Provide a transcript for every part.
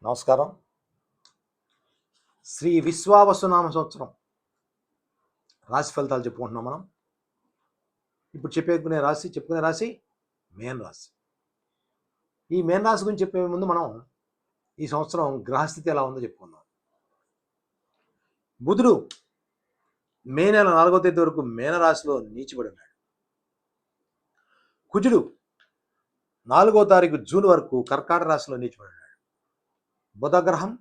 నమస్కారం. శ్రీ విశ్వావసునామ సంవత్సరం రాశి ఫలితాలు చెప్పుకుంటున్నాం మనం. ఇప్పుడు చెప్పుకునే రాశి మేన రాశి. ఈ మేన రాశి గురించి చెప్పే ముందు మనం ఈ సంవత్సరం గ్రహస్థితి ఎలా ఉందో చెప్పుకుందాం. బుధుడు మే నెల 4వ తేదీ వరకు మేనరాశిలో నీచిబడి ఉన్నాడు. కుజుడు 4వ తారీఖు జూన్ వరకు కర్కాటక రాశిలో నీచిబడి ఉన్నాడు. బుధగ్రహం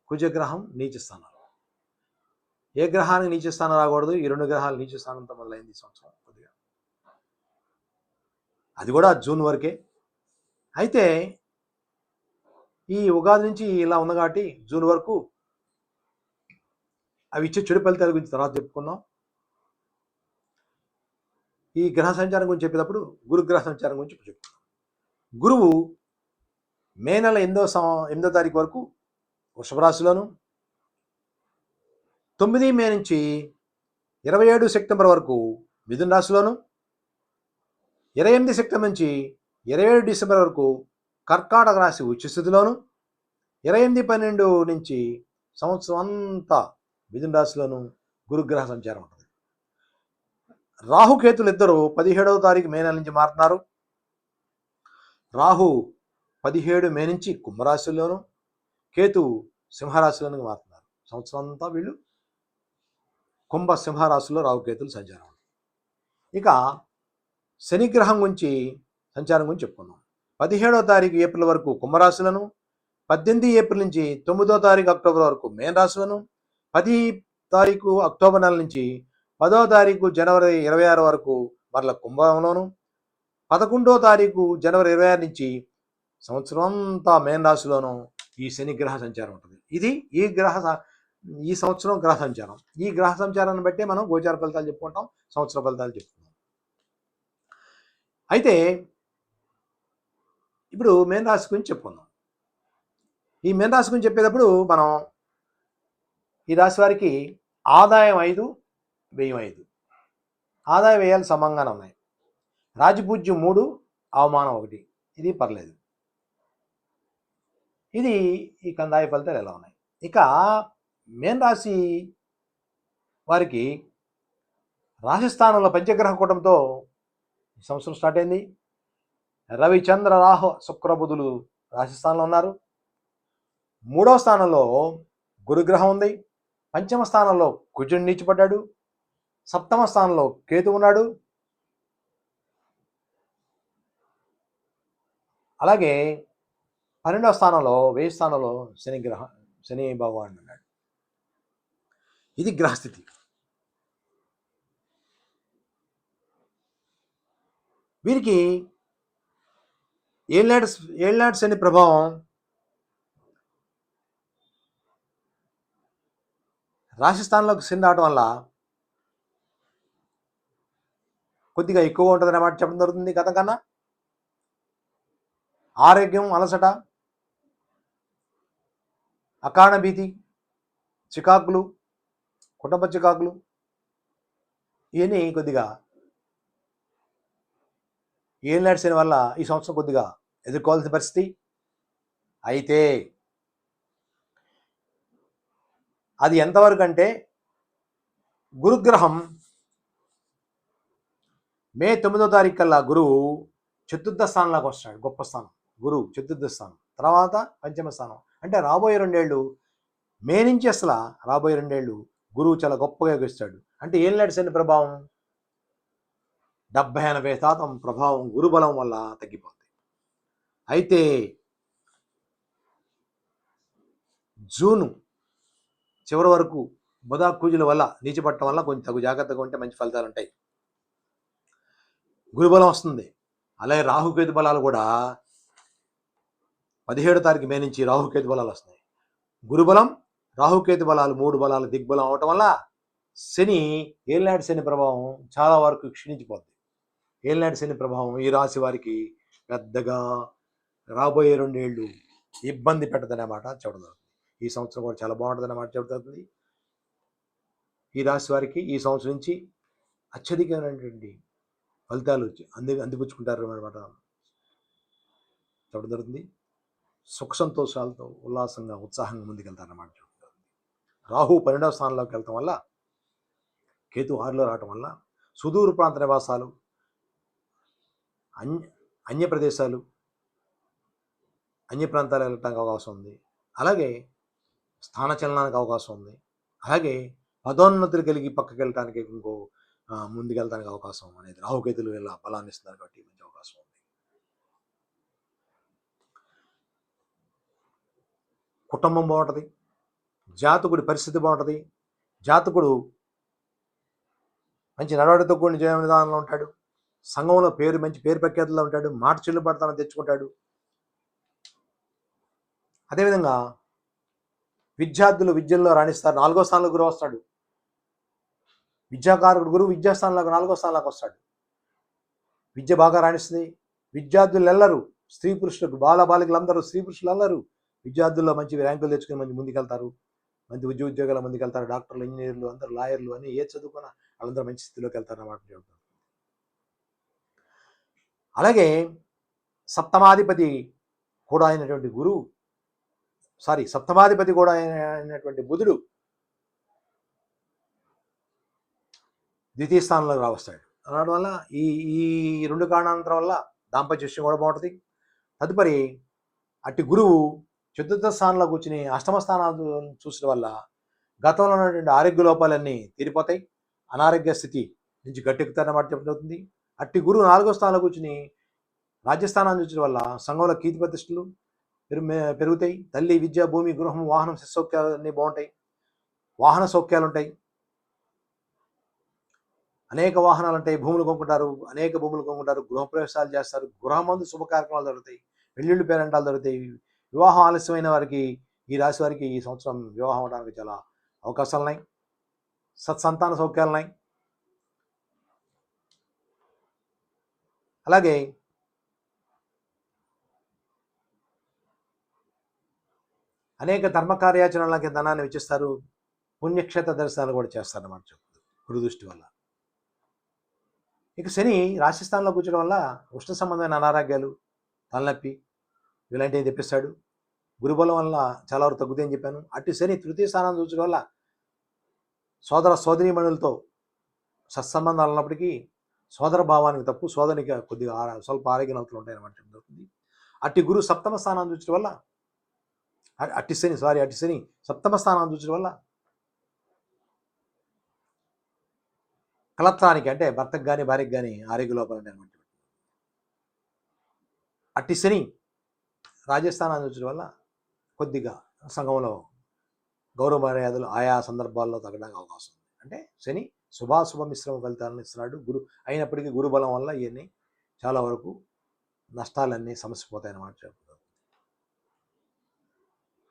కుజగ్రహం నీచ స్థానాలు. ఏ గ్రహానికి నీచ స్థానం రాకూడదు, ఈ రెండు గ్రహాలు నీచ స్థానంతో మొదలైంది ఈ సంవత్సరం కొద్దిగా. అది కూడా జూన్ వరకే. అయితే ఈ ఉగాది నుంచి ఇలా ఉంది కాబట్టి జూన్ వరకు అవి ఇచ్చే చెడు ఫలితాల గురించి తర్వాత చెప్పుకుందాం. ఈ గ్రహ సంచారం గురించి చెప్పేటప్పుడు గురుగ్రహ సంచారం గురించి చెప్పుకుందాం. గురువు మే నెల 8వ తారీఖు వరకు వృషభ రాశిలోను, 9 మే నుంచి 27 సెప్టెంబర్ వరకు మిథున రాశిలోను, 28 సెప్టెంబర్ నుంచి 27 డిసెంబర్ వరకు కర్కాటక రాశి ఉచ్చస్థితిలోను, 28/12 నుంచి సంవత్సరం అంతా మిథున రాశిలోను గురుగ్రహ సంచారం ఉంటుంది. రాహుకేతులు ఇద్దరు 17వ తారీఖు మే నెల నుంచి మారుతున్నారు. రాహు 17 మే నుంచి కుంభరాశిలోను, కేతు సింహరాశిలోనికి మారుతున్నారు. సంవత్సరం అంతా వీళ్ళు కుంభ సింహరాశిలో రాహుకేతులు సంచారం. ఇక శనిగ్రహం గురించి సంచారం గురించి చెప్పుకుందాం. 17వ తారీఖు ఏప్రిల్ వరకు కుంభరాశులను, 18 ఏప్రిల్ నుంచి 9వ తారీఖు అక్టోబర్ వరకు మేన రాశులను, 10 తారీఖు అక్టోబర్ నెల నుంచి 10వ తారీఖు జనవరి 26 వరకు మరల కుంభంలోను, 11వ తారీఖు జనవరి 26 నుంచి సంవత్సరం అంతా మేన రాశిలోను ఈ శని గ్రహ సంచారం ఉంటుంది. ఇది ఈ సంవత్సరం గ్రహ సంచారం. ఈ గ్రహ సంచారాన్ని బట్టి మనం గోచార ఫలితాలు చెప్పుకుంటాం, సంవత్సర ఫలితాలు చెప్పుకుంటాం. అయితే ఇప్పుడు మేన రాశి గురించి చెప్పుకుందాం. ఈ మేన రాశి గురించి చెప్పేటప్పుడు మనం ఈ రాశి వారికి ఆదాయం 5, వ్యయం 5. ఆదాయ వ్యయాలు సమంగానే ఉన్నాయి. రాజపూజ్యం 3, అవమానం 1. ఇది పర్లేదు. ఇది ఈ కందాయ ఫలితాలు ఎలా ఉన్నాయి. ఇక మేన రాశి వారికి రాశిస్థానంలో పంచగ్రహ కూటంతో ఈ సంవత్సరం స్టార్ట్ అయింది. రవి, చంద్ర, రాహు, శుక్ర, బుధులు రాశిస్థానంలో ఉన్నారు. 3వ స్థానంలో గురుగ్రహం ఉంది. 5వ స్థానంలో కుజుడు నీచిపడ్డాడు. 7వ స్థానంలో కేతు ఉన్నాడు. అలాగే 12వ స్థానంలో వ్యయ స్థానంలో శని భగవానుడు ఉన్నాడు. ఇది గ్రహస్థితి. వీరికి ఏళ్ళనాటి శని ప్రభావం రాశిస్థానంలోకి శని రావడం వల్ల కొద్దిగా ఎక్కువ ఉంటుంది అన్నమాట చెప్పడం జరుగుతుంది గతం కన్నా. ఆరోగ్యం, అలసట, అకారణ భీతి, చికాకులు, కుటుంబ చికాకులు ఇవన్నీ కొద్దిగా ఏళ్ళనాటి శని వల్ల ఈ సంవత్సరం కొద్దిగా ఎదుర్కోవాల్సిన పరిస్థితి. అయితే అది ఎంతవరకు అంటే గురుగ్రహం మే 9వ తారీఖు కల్లా గురువు చతుర్థ స్థానంలోకి వస్తాడు. గొప్ప స్థానం గురువు చతుర్థ స్థానం, తర్వాత పంచమ స్థానం. అంటే రాబోయే 2 ఏళ్ళు మే నుంచి అసలు రాబోయే 2 ఏళ్ళు గురువు చాలా గొప్పగా ఎగుస్తాడు. అంటే ఏళ్ళనాటి శని ప్రభావం 70-80% ప్రభావం గురుబలం వల్ల తగ్గిపోతుంది. అయితే జూను చివరి వరకు బుధ కుజుల వల్ల నీచిపట్టడం వల్ల కొంచెం తగు జాగ్రత్తగా ఉంటే మంచి ఫలితాలు ఉంటాయి. గురుబలం వస్తుంది. అలాగే రాహుకేతు బలాలు కూడా 17వ తారీఖు మే నుంచి రాహుకేతు బలాలు వస్తున్నాయి. గురుబలం, రాహుకేతు బలాలు 3 బలాలు దిగ్బలం అవటం వల్ల శని ఏళ్ళనాటి శని ప్రభావం చాలా వరకు క్షీణించిపోద్ది. ఏళ్ళనాటి శని ప్రభావం ఈ రాశి వారికి పెద్దగా రాబోయే 2 ఏళ్ళు ఇబ్బంది పెట్టదన్నమాట చెప్పడం. ఈ సంవత్సరం కూడా చాలా బాగుంటుంది అన్నమాట చెబుతుంది. ఈ రాశి వారికి ఈ సంవత్సరం నుంచి అత్యధికమైనటువంటి ఫలితాలు అందిపుచ్చుకుంటారు అన్నమాట చెప్పడం జరుగుతుంది. సుఖ సంతోషాలతో ఉల్లాసంగా ఉత్సాహంగా ముందుకెళ్తారన్నమాట. రాహు 12వ స్థానంలోకి వెళ్తాం వల్ల, కేతు 6లో రావటం వల్ల సుదూర ప్రాంత నివాసాలు, అన్య అన్య ప్రదేశాలు, అన్య ప్రాంతాలు వెళ్ళటానికి అవకాశం ఉంది. అలాగే స్థానచలనానికి అవకాశం ఉంది. అలాగే పదోన్నతులు కలిగి పక్కకి వెళ్ళటానికి ఇంకో ముందుకెళ్ళడానికి అవకాశం అనేది రాహుకేతులు ఇలా బలాన్ని ఇస్తున్నారు కాబట్టి మంచి అవకాశం ఉంది. కుటుంబం బాగుంటుంది, జాతకుడి పరిస్థితి బాగుంటుంది, జాతకుడు మంచి నడవడితో కూడిన జీవన విధానంలో ఉంటాడు, సంఘంలో మంచి పేరు ప్రఖ్యాతుల్లో ఉంటాడు, మాట చెల్లుబడతానని తెచ్చుకుంటాడు. అదేవిధంగా విద్యార్థులు విద్యల్లో రాణిస్తారు. 4వ స్థానంలో గురువు వస్తాడు. విద్యాకారకుడు గురువు విద్యాస్థానంలోకి 4వ స్థానంలోకి వస్తాడు. విద్య బాగా రాణిస్తుంది. విద్యార్థులు ఎల్లరూ, స్త్రీ పురుషులకు, బాలబాలికలందరూ, స్త్రీ పురుషులు ఎల్లరూ విద్యార్థుల్లో మంచి ర్యాంకులు తెచ్చుకుని మంచి ముందుకెళ్తారు. మంచి ఉద్యోగాల ముందుకెళ్తారు. డాక్టర్లు, ఇంజనీర్లు, అందరూ లాయర్లు అని ఏ చదువుకున్నా వాళ్ళందరూ మంచి స్థితిలోకి వెళ్తారు అన్నమాట. అలాగే సప్తమాధిపతి కూడా అయినటువంటి సప్తమాధిపతి కూడా అయినటువంటి బుధుడు ద్వితీయ స్థానంలోకి రావస్తాడు. అనడం వల్ల ఈ ఈ 2 కారణాంతరం వల్ల దాంపత్య విషయం కూడా బాగుంటుంది. తదుపరి అట్టి గురువు చతుర్థ స్థానంలో కూర్చుని అష్టమ స్థానాలు చూసడం వల్ల గతంలో ఉన్నటువంటి ఆరోగ్య లోపాలన్నీ తీరిపోతాయి. అనారోగ్య స్థితి నుంచి గట్టెక్కుతారన్నమాట చెప్పబడుతుంది. అట్టి గురువు 4వ స్థానంలో కూర్చుని రాజ్యస్థానాన్ని చూసడం వల్ల సంఘంలో కీర్తి ప్రతిష్టలు పెరుగుతాయి. తల్లి, విద్య, భూమి, గృహం, వాహనం, సౌఖ్యాలు అన్నీ బాగుంటాయి. వాహన సౌఖ్యాలు ఉంటాయి. అనేక వాహనాలు ఉంటాయి. భూములు కొనుక్కుంటారు, అనేక భూములు కొనుక్కుంటారు, గృహప్రవేశాలు చేస్తారు, గృహమందు శుభ కార్యక్రమాలు జరుగుతాయి, పెళ్ళిళ్ళు పేరంటాలు జరుగుతాయి. వివాహం ఆలస్యమైన వారికి, ఈ రాశి వారికి ఈ సంవత్సరం వివాహం అవడానికి చాలా అవకాశాలు ఉన్నాయి. సత్సంతాన సౌఖ్యాలు ఉన్నాయి. అలాగే అనేక ధర్మ కార్యాచరణలకి ధనాన్ని వెచ్చిస్తారు. పుణ్యక్షేత్ర దర్శనాలు కూడా చేస్తారన్నమాట గురు దృష్టి వల్ల. ఇక శని రాశిస్థానంలో కూర్చోడం వల్ల ఉష్ణ సంబంధమైన అనారోగ్యాలు, తలనొప్పి ఇలాంటివి తెప్పిస్తాడు. గురుబలం వల్ల చాలా వరకు తగ్గుతాయని చెప్పాను. అటు శని తృతీయ స్థానాన్ని చూచడం వల్ల సోదర సోదరీమణులతో సత్సంబంధాలు ఉన్నప్పటికీ సోదర భావానికి తప్పు, సోదరికి కొద్దిగా స్వల్ప ఆరోగ్య నలతలు ఉంటాయన్నమాట చెప్తుంది. అట్టి గురు సప్తమ స్థానాన్ని చూచడం వల్ల అట్టి శని సప్తమ స్థానాన్ని చూచడం వల్ల కలత్రానికి, అంటే భర్తకు కానీ భార్యకు కానీ ఆరోగ్య లోపాలు అనమాట. అట్టి శని రాజస్థానాన్ని చూచడం వల్ల కొద్దిగా సంఘంలో గౌరవ మర్యాదలు ఆయా సందర్భాల్లో తగ్గడానికి అవకాశం ఉంది. అంటే శని శుభాశుభ మిశ్రమ ఫలితాలను ఇస్తున్నాడు. అయినప్పటికీ గురుబలం వల్ల ఇవన్నీ చాలా వరకు నష్టాలన్నీ సమసిపోతాయన్నమాట చెప్తున్నారు.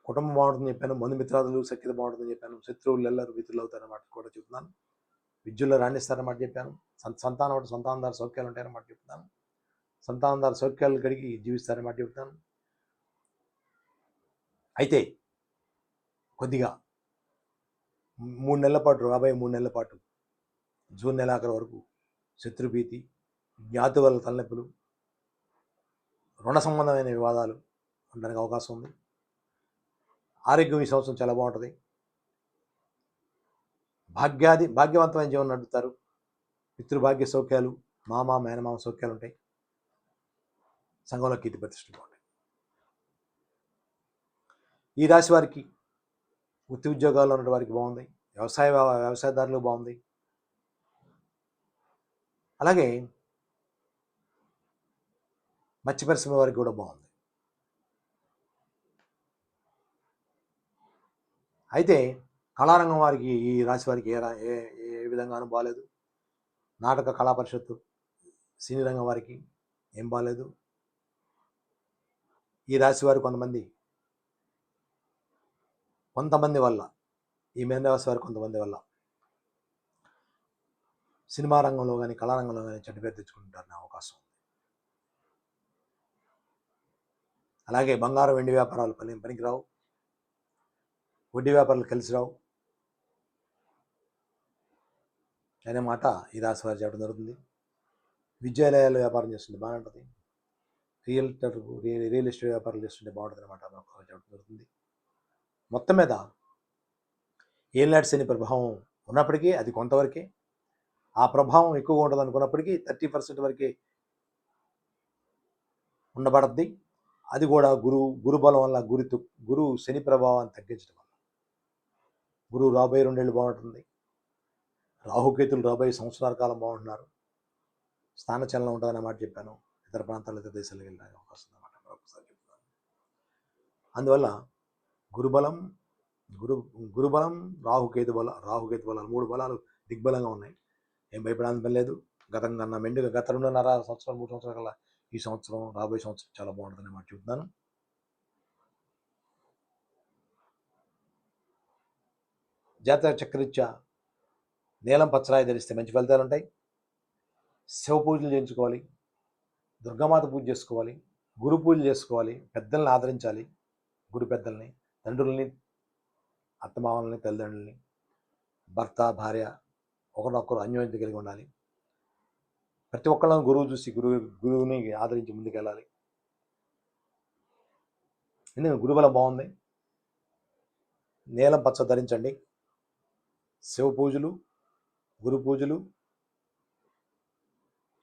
కుటుంబం బాగుంటుందని చెప్పాను, బంధుమిత్రాదులు సఖ్యత బాగుంటుందని చెప్పాను, శత్రువులు ఎల్లరూ మిత్రులు అవుతారన్నమాట కూడా చెప్తున్నాను. విద్యలో రాణిస్తారన్నమాట చెప్పాను. సంతానదారు సౌఖ్యాలు ఉంటాయన్నమాట చెప్తున్నాను. సంతానదారు సౌఖ్యాలు కడిగి జీవిస్తారన్నమాట చెప్తాను. అయితే కొద్దిగా 3 నెలల పాటు, రాబోయే 3 నెలల పాటు జూన్ నెలాఖరు వరకు శత్రుభీతి, జ్ఞాతి వల్ల తలనొప్పులు, రుణ సంబంధమైన వివాదాలు ఉండడానికి అవకాశం ఉంది. ఆరోగ్యం ఈ సంవత్సరం చాలా బాగుంటుంది. భాగ్యవంతమైన జీవనం నడుపుతారు. పితృభాగ్య సౌఖ్యాలు, మేనమామ సౌఖ్యాలు ఉంటాయి. సంఘంలో కీర్తి ప్రతిష్టలు బాగుంటాయి. ఈ రాశి వారికి వృత్తి ఉద్యోగాల్లో ఉన్న వారికి బాగుంది. వ్యవసాయదారులు బాగుంది. అలాగే మత్స్య పరిశ్రమ వారికి కూడా బాగుంది. అయితే కళారంగం వారికి, ఈ రాశి వారికి ఏ విధంగానూ బాగాలేదు. నాటక కళా పరిషత్తు, సినీ రంగం వారికి ఏం బాగాలేదు. ఈ రాశి వారు కొంతమంది వల్ల, ఈ మేనరాశి వారు కొంతమంది వల్ల సినిమా రంగంలో కానీ కళారంగంలో కానీ చెడ్డ పేరు తెచ్చుకుంటారనే అవకాశం ఉంది. అలాగే బంగారం వెండి వ్యాపారాలు పనికిరావు. వడ్డీ వ్యాపారాలు కలిసి రావు అనే మాట ఈ రాశి వారు చెప్పడం జరుగుతుంది. విద్యాలయాలు వ్యాపారం చేస్తుంది, బాగానే ఉంటుంది. రియల్ ఎస్టేట్ వ్యాపారాలు చేస్తుంటే బాగుంటుంది అనమాట చెప్పడం జరుగుతుంది. మొత్తం మీద ఏలినాటి శని ప్రభావం ఉన్నప్పటికీ అది కొంతవరకే, ఆ ప్రభావం ఎక్కువగా ఉంటుంది అనుకున్నప్పటికీ 30% వరకే ఉండబడద్ది. అది కూడా గురుబలం వల్ల గురు శని ప్రభావాన్ని తగ్గించడం వల్ల గురువు రాబోయే 2 ఏళ్ళు బాగుంటుంది. రాహుకేతులు రాబోయే సంవత్సరాల కాలం బాగుంటున్నారు. స్థానచలనం ఉంటుందనే మాట చెప్పాను. ఇతర ప్రాంతాలు ఇతర దేశాలకు వెళ్ళే అవకాశం ఉందన్నమాట మరొకసారి చెప్తున్నాను. అందువల్ల గురుబలం గురుబలం రాహుకేతు బలాలు 3 బలాలు దిగ్బలంగా ఉన్నాయి. ఏం భయపడాల్సిన పని లేదు. గతం కన్నా మెండుగా గత 2.5 సంవత్సరాలు 3 సంవత్సరాల కల్లా ఈ సంవత్సరం రాబోయే సంవత్సరం చాలా బాగుంటుందని మాట చెప్తున్నాను. జాతక చక్రరీత్యా నీలం పచ్చరాయి ధరిస్తే మంచి ఫలితాలు ఉంటాయి. శివ పూజలు చేయించుకోవాలి, దుర్గామాత పూజ చేసుకోవాలి, గురు పూజలు చేసుకోవాలి, పెద్దల్ని ఆదరించాలి. గురు పెద్దల్ని, తండ్రుల్ని, అత్తమామల్ని, తల్లిదండ్రుల్ని, భర్త భార్య ఒకరినొకరు అన్యోన్యత కలిగి ఉండాలి. ప్రతి ఒక్కళ్ళని గురువు చూసి గురువుని ఆదరించి ముందుకెళ్ళాలి. ఎందుకంటే గురుబలం బాగుంది. నీలం పచ్చ ధరించండి. శివ పూజలు, గురు పూజలు,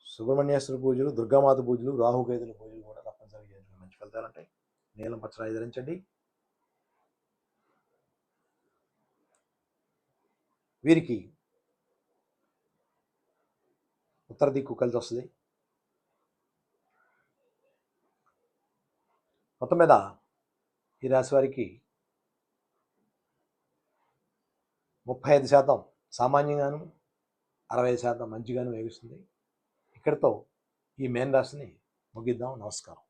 సుబ్రహ్మణ్యేశ్వర పూజలు, దుర్గామాత పూజలు, రాహుకేతుల పూజలు కూడా తప్పనిసరిగా చేయించుకుని మంచి ఫలితాలు ఉంటాయి. నీలం పచ్చరాయి ధరించండి. వీరికి ఉత్తర దిక్కు కలిసి వస్తుంది. మొత్తం మీద ఈ రాశి వారికి 35% సామాన్యంగాను, 60% మంచిగాను వేగిస్తుంది. ఇక్కడితో ఈ మేన్ రాశిని ముగిద్దాం. నమస్కారం.